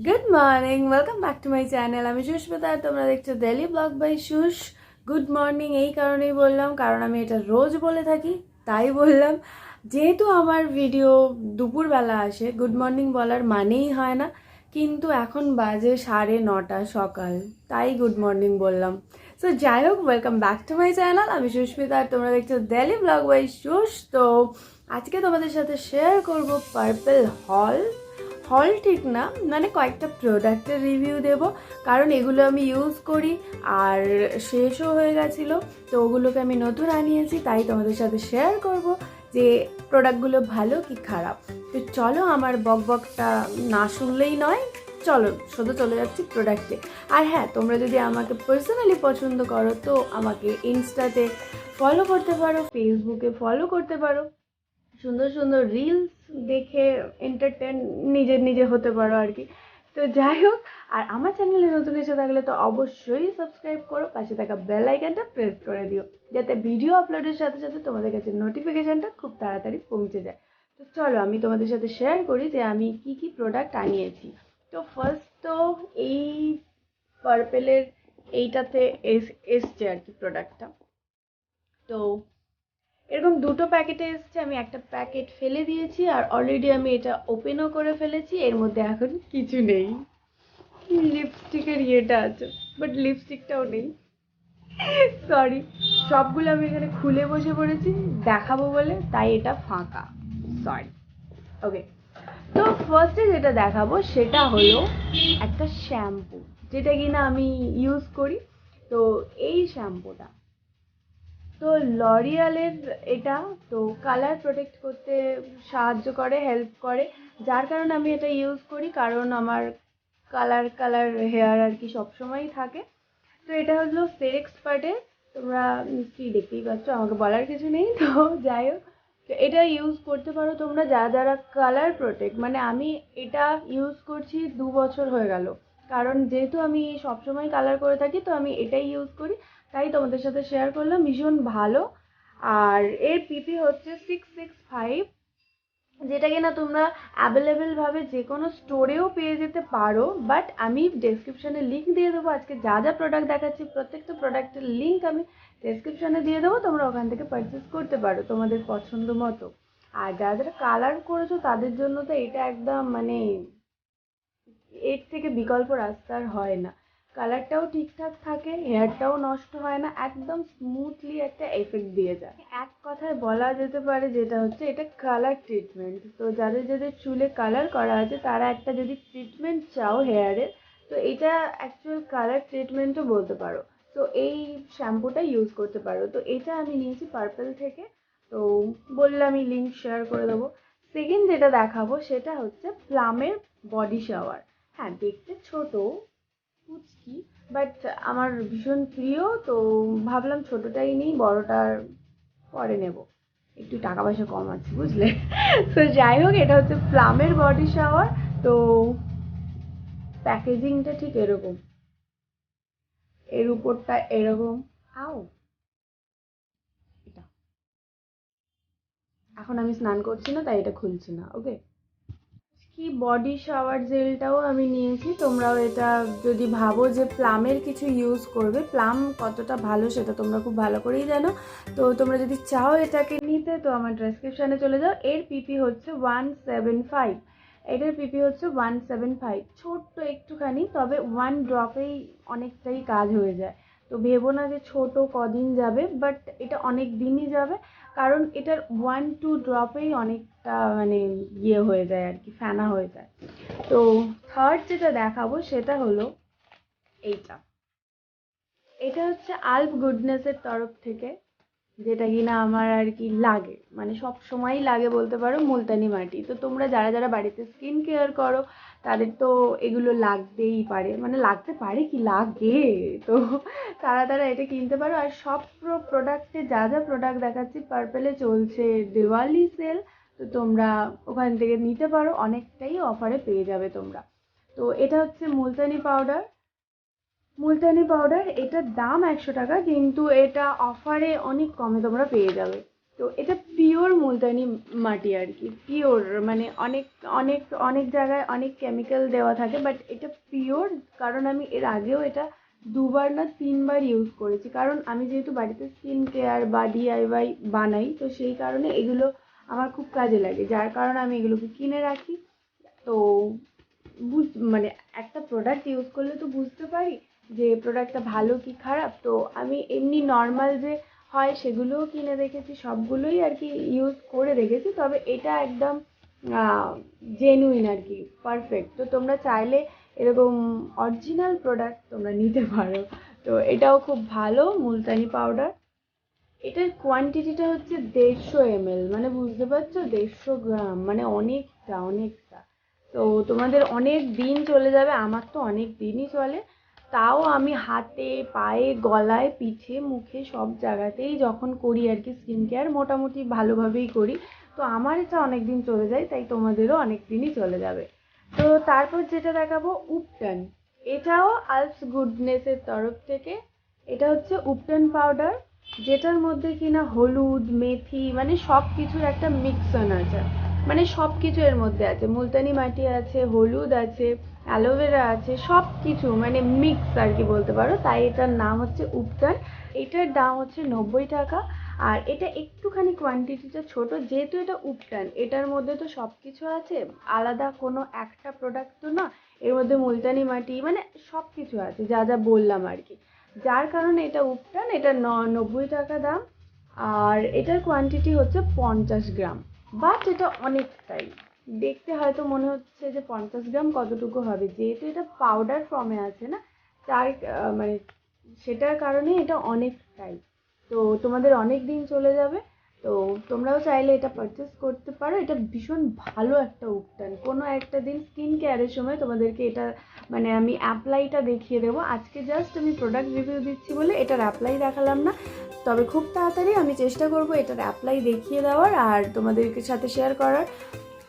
Good morning, welcome back to my channel. আমি সুস্মিতা আর তোমরা দেখছো daily vlog by Sus. Good morning এই কারণেই বললাম, কারণ আমি এটা রোজ বলে থাকি, তাই বললাম। যেহেতু আমার ভিডিও দুপুরবেলা আসে, গুড মর্নিং বলার মানেই হয় না, কিন্তু এখন বাজে 9:30 সকাল, তাই গুড মর্নিং বললাম। সো যাই হোক, welcome back to my channel. আমি সুস্মিতা আর তোমরা দেখছো ডেলি ব্লগ বাই সুস। তো আজকে তোমাদের সাথে শেয়ার করব পার্পল হল ঠিক না, মানে কয়েকটা প্রোডাক্টের রিভিউ দেব, কারণ এগুলো আমি ইউজ করি আর শেষও হয়ে গেছিলো। তো ওগুলোকে আমি নতুন আনিয়েছি, তাই তোমাদের সাথে শেয়ার করব যে প্রোডাক্টগুলো ভালো কি খারাপ। তো চলো, আমার বকবকটা না শুনলেই নয়, চলো শুধু চলে যাচ্ছি প্রোডাক্টে। আর হ্যাঁ, তোমরা যদি আমাকে পার্সোনালি পছন্দ করো তো আমাকে ইনস্টাতে ফলো করতে পারো, ফেসবুকে ফলো করতে পারো, সুন্দর সুন্দর রিলস দেখে এন্টারটেন নিজে হতে পারো আর কি। তো যাই হোক, আর আমার চ্যানেলে নতুন এসে থাকলে তো অবশ্যই সাবস্ক্রাইব করো, পাশে থাকা বেল আইকনটা প্রেস করে দিও, যাতে ভিডিও আপলোডের সাথে সাথে তোমাদের কাছে নোটিফিকেশনটা খুব তাড়াতাড়ি পৌঁছে যায়। তো চলো আমি তোমাদের সাথে শেয়ার করি যে আমি কি কি প্রোডাক্ট আনিয়েছি। তো ফার্স্ট তো এই পার্পেলের এইটাতে এসছে আর কি প্রোডাক্টটা। তো এরকম দুটো প্যাকেটে এসছে, আমি একটা প্যাকেট ফেলে দিয়েছি আর অলরেডি আমি এটা ওপেনও করে ফেলেছি। এর মধ্যে এখন কিছু নেই, লিপস্টিকের ইয়েটা আছে, বাট লিপস্টিকটাও নেই, সরি। সবগুলো আমি এখানে খুলে বসে পড়েছি দেখাবো বলে, তাই এটা ফাঁকা, সরি। ওকে, তো ফার্স্টে যেটা দেখাবো সেটা হলো একটা শ্যাম্পু, যেটা কিনা আমি ইউজ করি। তো এই শ্যাম্পুটা তো লরিয়ালের, এটা তো কালার প্রোটেক্ট করতে সাহায্য করে, হেল্প করে, যার কারণে আমি এটা ইউজ করি, কারণ আমার কালার কালার হেয়ার আর কি সবসময়ই থাকে। তো এটা হলো সের এক্সপার্টের, তোমরা নিশ্চয়ই দেখতেই পাচ্ছ, আমাকে বলার কিছু নেই। তো যাই হোক, তো এটা ইউজ করতে পারো তোমরা যারা যারা কালার প্রোটেক্ট, মানে আমি এটা ইউজ করছি 2 বছর হয়ে গেল, কারণ যেহেতু আমি সবসময় কালার করে থাকি তো আমি এটাই ইউজ করি, তাই তোমাদের সাথে শেয়ার করলাম, ভীষণ ভালো। আর এর পিপি হচ্ছে 665, যেটা কিনা তোমরা অ্যাভেলেবেলভাবে যে কোনো স্টোরেও পেয়ে যেতে পারো, বাট আমি ডেসক্রিপশানে লিঙ্ক দিয়ে দেবো। আজকে যা যা প্রোডাক্ট দেখাচ্ছি প্রত্যেকটা প্রোডাক্টের লিঙ্ক আমি ডেসক্রিপশানে দিয়ে দেবো, তোমরা ওখান থেকে পারচেস করতে পারো তোমাদের পছন্দ মতো। আর যারা যারা কালার করেছো তাদের জন্য তো এটা একদম মানে এর থেকে বিকল্প রাস্তা আর হয় না। কালারটাও ঠিকঠাক থাকে, হেয়ারটাও নষ্ট হয় না, একদম স্মুথলি একটা এফেক্ট দিয়ে যায়। এক কথায় বলা যেতে পারে যেটা হচ্ছে এটা কালার ট্রিটমেন্ট। তো যাদের যাদের চুলে কালার করা আছে তারা একটা যদি ট্রিটমেন্ট চাও হেয়ারের, তো এটা অ্যাকচুয়াল কালার ট্রিটমেন্টও বলতে পারো। তো এই শ্যাম্পুটা ইউজ করতে পারো। তো এটা আমি নিয়েছি পার্পল থেকে, তো বললামই লিঙ্ক শেয়ার করে দেবো। সেকেন্ড যেটা দেখাবো সেটা হচ্ছে প্লামের বডি শাওয়ার। হ্যাঁ, দেখতে ছোট পুচকি, বাট আমার ভীষণ প্রিয়, তো ভাবলাম ছোটটাই নিই, বড়টার পরে নেব, একটু টাকা পয়সা কম আছে বুঝলে। তো যাই হোক, এটা হচ্ছে প্লামের বডি শাওয়ার। তো প্যাকেজিংটা ঠিক এরকম, এর উপরটা এরকম। আও, এটা এখন আমি স্নান করছি না তাই এটা খুলছি না, ওকে। কি বডি শাওয়ার জেলটাও আমি নিয়েছি। তোমরাও এটা যদি ভাবো যে প্লামের কিছু ইউজ করবে, প্লাম কতটা ভালো সেটা তোমরা খুব ভালো করেই জানো, তো তোমরা যদি চাও এটাকে নিতে তো আমার ডেসক্রিপশানে চলে যাও। এর পিপি হচ্ছে 175, এটার পিপি হচ্ছে 175, ছোট্ট একটুখানি, তবে 1 ড্রপেই অনেকটাই কাজ হয়ে যায়। তো ভেবো না যে ছোট কদিন যাবে, বাট এটা অনেক দিনই যাবে, কারণ এটার 1-2 ড্রপেই অনেকটা মানে ইয়ে হয়ে যায় আর কি, ফেনা হয়ে যায়। তো থার্ড যেটা দেখাবো সেটা হলো এইটা, এটা হচ্ছে আল্প গুডনেসের তরফ থেকে, যেটা কিনা আমার আর কি লাগে, মানে সব সময়ই লাগে বলতে পারো, মুলতানি মাটি। তো তোমরা যারা যারা বাড়িতে স্কিন কেয়ার করো তাদের তো এগুলো লাগতেই পারে, মানে লাগতে পারে কি লাগে, তো তারা তারা এটা কিনতে পারো। আর সব প্রোডাক্টে যা যা প্রোডাক্ট দেখাচ্ছি পার্পেলে চলছে দিওয়ালি সেল, তো তোমরা ওখান থেকে নিতে পারো, অনেকটাই অফারে পেয়ে যাবে তোমরা। তো এটা হচ্ছে মুলতানি পাউডার, মুলতানি পাউডার, এটার দাম 100 টাকা, কিন্তু এটা অফারে অনেক কমে তোমরা পেয়ে যাবে। তো এটা পিওর মুলতানি মাটি আর কি, পিওর, মানে অনেক অনেক অনেক জায়গায় অনেক কেমিক্যাল দেওয়া থাকে, বাট এটা পিওর। কারণ আমি এর আগেও এটা 2বার না 3বার ইউজ করেছি, কারণ আমি যেহেতু বাড়িতে স্কিন কেয়ার বা ডিআইওয়াই বানাই, তো সেই কারণে এগুলো আমার খুব কাজে লাগে, যার কারণে আমি এগুলোকে কিনে রাখি। তো মানে একটা প্রোডাক্ট ইউজ করলে তো বুঝতে পারি যে প্রোডাক্টটা ভালো কি খারাপ। তো আমি এমনি নর্মাল যে হয় সেগুলোও কিনে রেখেছি, সবগুলোই আর কি ইউজ করে রেখেছি, তবে এটা একদম জেনুইন আর কি, পারফেক্ট। তো তোমরা চাইলে এরকম অরিজিনাল প্রোডাক্ট তোমরা নিতে পারো। তো এটাও খুব ভালো মুলতানি পাউডার। এটার কোয়ান্টিটিটা হচ্ছে 150 ml, মানে বুঝতে পারছো, 150 গ্রাম, মানে অনেকটা অনেকটা। তো তোমাদের অনেক দিন চলে যাবে, আমার তো অনেক দিনই চলে। তাও আমি হাতে পায়ে গলায় পিঠে মুখে সব জায়গাতেই যখন করি আর কি স্কিন কেয়ার, মোটামুটি ভালোভাবেই করি। তো আমার এটা অনেক দিন চলে যায়, তাই তোমাদেরও অনেক দিনই চলে যাবে। তো তারপর যেটা দেখাবো উপটান, এটাও আলস গুডনেসের তরফ থেকে। এটা হচ্ছে উপটান পাউডার, যেটার মধ্যে কিনা হলুদ মেথি মানে সব কিছুর একটা মিক্সন আছে, মানে সব কিছু এর মধ্যে আছে, মুলতানি মাটি আছে, হলুদ আছে, অ্যালোভেরা আছে, সব কিছু মানে মিক্স আর কি বলতে পারো, তাই এটার নাম হচ্ছে উপটান। এটার দাম হচ্ছে 90 টাকা। আর এটা একটুখানি কোয়ান্টিটিটা ছোট, যেহেতু এটা উপটান, এটার মধ্যে তো সব কিছু আছে, আলাদা কোনো একটা প্রোডাক্ট তো না, এর মধ্যে মুলতানি মাটি মানে সব কিছু আছে যা যা বললাম আর কি, যার কারণে এটা উপটান। এটা 90 টাকা দাম। আর এটার কোয়ান্টিটি হচ্ছে 50 গ্রাম, বাট এটা অনেকটাই, দেখতে হয়তো মনে হচ্ছে যে 50 গ্রাম কতটুকু হবে, যেহেতু এটা পাউডার ফর্মে আছে না, তার মানে সেটার কারণে এটা অনেকটাই। তো তোমাদের অনেক দিন চলে যাবে। তো তোমরাও চাইলে এটা পারচেস করতে পারো, এটা ভীষণ ভালো একটা উপটান। কোনো একটা দিন স্কিন কেয়ারের সময় তোমাদেরকে এটা মানে আমি অ্যাপ্লাইটা দেখিয়ে দেবো। আজকে জাস্ট আমি প্রোডাক্ট রিভিউ দিচ্ছি বলে এটার অ্যাপ্লাই দেখালাম না, তবে খুব তাড়াতাড়ি আমি চেষ্টা করবো এটার অ্যাপ্লাই দেখিয়ে দেওয়ার আর তোমাদেরকে সাথে শেয়ার করার।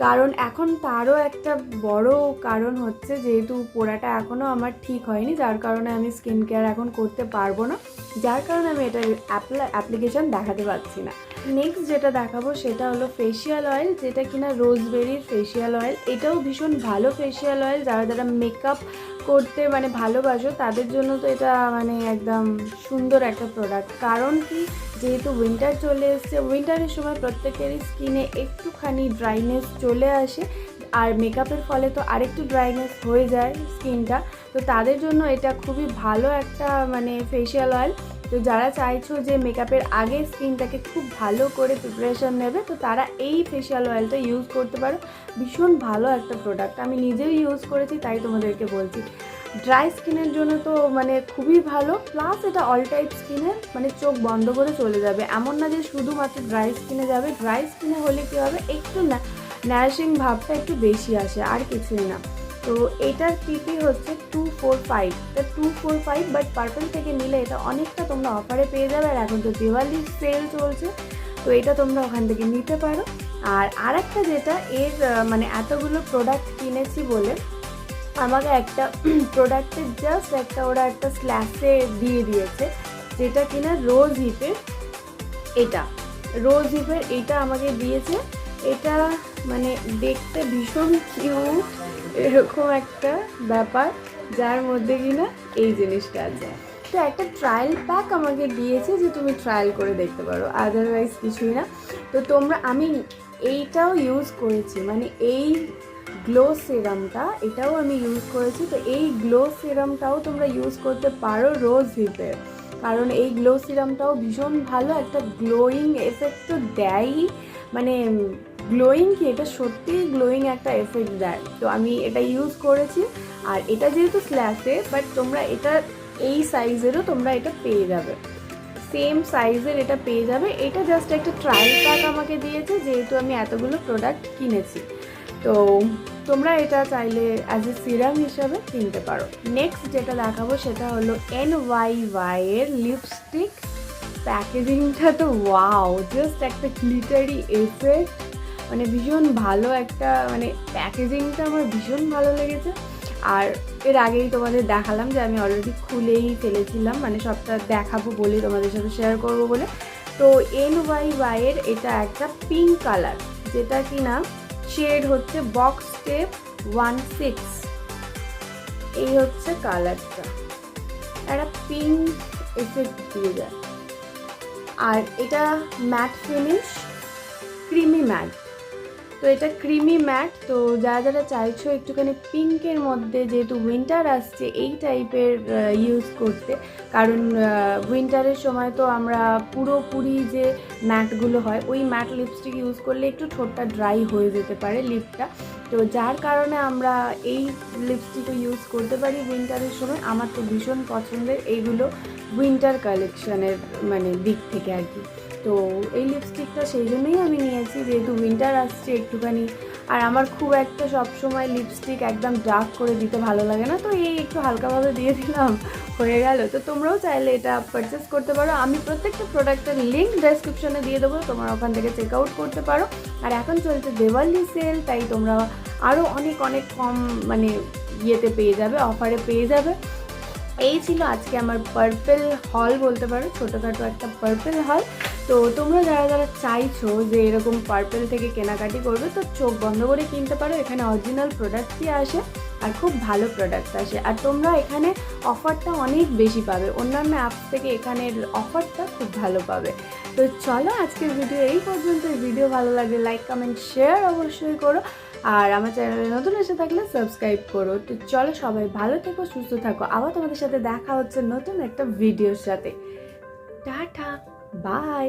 কারণ এখন তারও একটা বড় কারণ হচ্ছে, যেহেতু পোড়াটা এখনও আমার ঠিক হয়নি, যার কারণে আমি স্কিন কেয়ার এখন করতে পারবো না, যার কারণে আমি এটার অ্যাপ্লিকেশান দেখাতে পারছি না। নেক্সট যেটা দেখাবো সেটা হলো ফেসিয়াল অয়েল, যেটা কিনা রোজবেরির ফেসিয়াল অয়েল। এটাও ভীষণ ভালো ফেসিয়াল অয়েল, যারা যারা মেকআপ করতে মানে ভালোবাসো তাদের জন্য তো এটা মানে একদম সুন্দর একটা প্রোডাক্ট। কারণ কি, যেহেতু উইন্টার চলে এসছে, উইন্টারের সময় প্রত্যেকেরই স্কিনে একটুখানি ড্রাইনেস চলে আসে, আর মেকআপের ফলে তো আরেকটু ড্রাইনেস হয়ে যায় স্কিনটা। তো তাদের জন্য এটা খুবই ভালো একটা মানে ফেসিয়াল অয়েল। তো যারা চাইছো যে মেকআপের আগে স্কিনটাকে খুব ভালো করে প্রিপারেশন নেবে, তো তারা এই ফেসিয়াল অয়েলটা ইউজ করতে পারো। ভীষণ ভালো একটা প্রোডাক্ট, আমি নিজেও ইউজ করেছি তাই তোমাদেরকে বলছি। ড্রাই স্কিনের জন্য তো মানে খুবই ভালো, প্লাস এটা অল টাইপ স্কিনের, মানে চোখ বন্ধ করে চলে যাবে, এমন না যে শুধুমাত্র ড্রাই স্কিনে যাবে। ড্রাই স্কিনে হলে কী হবে, একটু নারিশিং ভাবটা একটু বেশি আসে, আর কিছুই না। তো এটার পিপি হচ্ছে 245, এটা 245, বাট পার্পল থেকে নিলে এটা অনেকটা তোমরা অফারে পেয়ে যাবে, আর এখন তো দিওয়ালির সেল চলছে, তো এটা তোমরা ওখান থেকে নিতে পারো। আর একটা যেটা এর মানে এতগুলো প্রোডাক্ট কিনেছি বলে আমাকে একটা প্রোডাক্টের জাস্ট একটা ওরা একটা স্ল্যাশে দিয়ে দিয়েছে, যেটা কিনা রোজ হিপের। এটা রোজ হিপের এটা আমাকে দিয়েছে। এটা মানে দেখতে ভীষণ কিউট, এরকম একটা ব্যাপার, যার মধ্যে কিনা এই জিনিসটা আছে। তো একটা ট্রায়াল প্যাক আমাকে দিয়েছে যে তুমি ট্রায়াল করে দেখতে পারো, আদারওয়াইজ কিছুই না। তো তোমরা, আমি এইটাও ইউজ করেছি, মানে এই গ্লো সিরামটা, এটাও আমি ইউজ করেছি। তো এই গ্লো সিরামটাও তোমরা ইউজ করতে পারো রোজ হিপের, কারণ এই গ্লো সিরামটাও ভীষণ ভালো, একটা গ্লোয়িং এফেক্ট তো দেয়ই, মানে গ্লোয়িং কি, এটা সত্যিই গ্লোয়িং একটা এফেক্ট দেয়। তো আমি এটা ইউজ করেছি, আর এটা যেহেতু স্ল্যাশে, বাট তোমরা এটা এই সাইজেরও তোমরা এটা পেয়ে যাবে, সেম সাইজের এটা পেয়ে যাবে। এটা জাস্ট একটা ট্রায়াল প্যাক আমাকে দিয়েছে, যেহেতু আমি এতগুলো প্রোডাক্ট কিনেছি। তো তোমরা এটা চাইলে অ্যাজ এ সিরাম হিসাবে কিনতে পারো। নেক্সট যেটা দেখাবো সেটা হলো NYY এর লিপস্টিক। প্যাকেজিংটা তো ওয়াও, জাস্ট একটা গ্লিটারি এফেক্ট, মানে ভীষণ ভালো একটা, মানে প্যাকেজিংটা আমার ভীষণ ভালো লেগেছে। আর এর আগেই তোমাদের দেখালাম যে আমি অলরেডি খুলেই ফেলেছিলাম, মানে সবটা দেখাবো বলে, তোমাদের সাথে শেয়ার করবো বলে। তো NYY এর এটা একটা পিঙ্ক কালার, যেটা কি না শেড হচ্ছে বক্স টেপ 16। এই হচ্ছে কালারটা, একটা পিঙ্ক এফেক্ট দিয়ে যায়। আর এটা ম্যাট ফিনিশ, ক্রিমি ম্যাট। তো এটা ক্রিমি ম্যাট। তো যারা যারা চাইছো একটুখানি পিঙ্কের মধ্যে, যেহেতু উইন্টার আসছে, এই টাইপের ইউজ করতে, কারণ উইন্টারের সময় তো আমরা পুরোপুরি যে ম্যাটগুলো হয় ওই ম্যাট লিপস্টিক ইউজ করলে একটু ঠোঁটটা ড্রাই হয়ে যেতে পারে, লিপটা। তো যার কারণে আমরা এই লিপস্টিকও ইউজ করতে পারি উইন্টারের সময়। আমার তো ভীষণ পছন্দের এইগুলো উইন্টার কালেকশনের মানে দিক থেকে আর কি। তো এই লিপস্টিকটা সেই জন্যই আমি নিয়েছি, যেহেতু উইন্টার আসছে একটুখানি। আর আমার খুব একটা সবসময় লিপস্টিক একদম ডার্ক করে দিতে ভালো লাগে না, তো এই একটু হালকাভাবে দিয়ে দিলাম, হয়ে গেল। তো তোমরাও চাইলে এটা পারচেস করতে পারো। আমি প্রত্যেকটা প্রোডাক্টের লিঙ্ক ডেসক্রিপশনে দিয়ে দেবো, তোমরা ওখান থেকে চেক আউট করতে পারো। আর এখন চলছে দিওয়ালি সেল, তাই তোমরা আরও অনেক অনেক কম মানে ইয়েতে পেয়ে যাবে, অফারে পেয়ে যাবে। এই ছিল আজকে আমার পার্পেল হল বলতে পারো, ছোটোখাটো একটা পার্পেল হল। তো তোমরা যারা যারা চাইছো যে এরকম পার্পেল থেকে কেনাকাটি করবে, তো চোখ বন্ধ করে কিনতে পারো। এখানে অরিজিনাল প্রোডাক্টই আসে আর খুব ভালো প্রোডাক্ট আসে। আর তোমরা এখানে অফারটা অনেক বেশি পাবে, অন্যান্য অ্যাপস থেকে এখানের অফারটা খুব ভালো পাবে। তো চলো আজকের ভিডিও এই পর্যন্ত। ভিডিও ভালো লাগলে লাইক কমেন্ট শেয়ার অবশ্যই করো, আর আমার চ্যানেলে নতুন এসে থাকলে সাবস্ক্রাইব করো। তো চলো সবাই ভালো থেকো, সুস্থ থাকো। আবার তোমাদের সাথে দেখা হচ্ছে নতুন একটা ভিডিওর সাথে। Tata, by.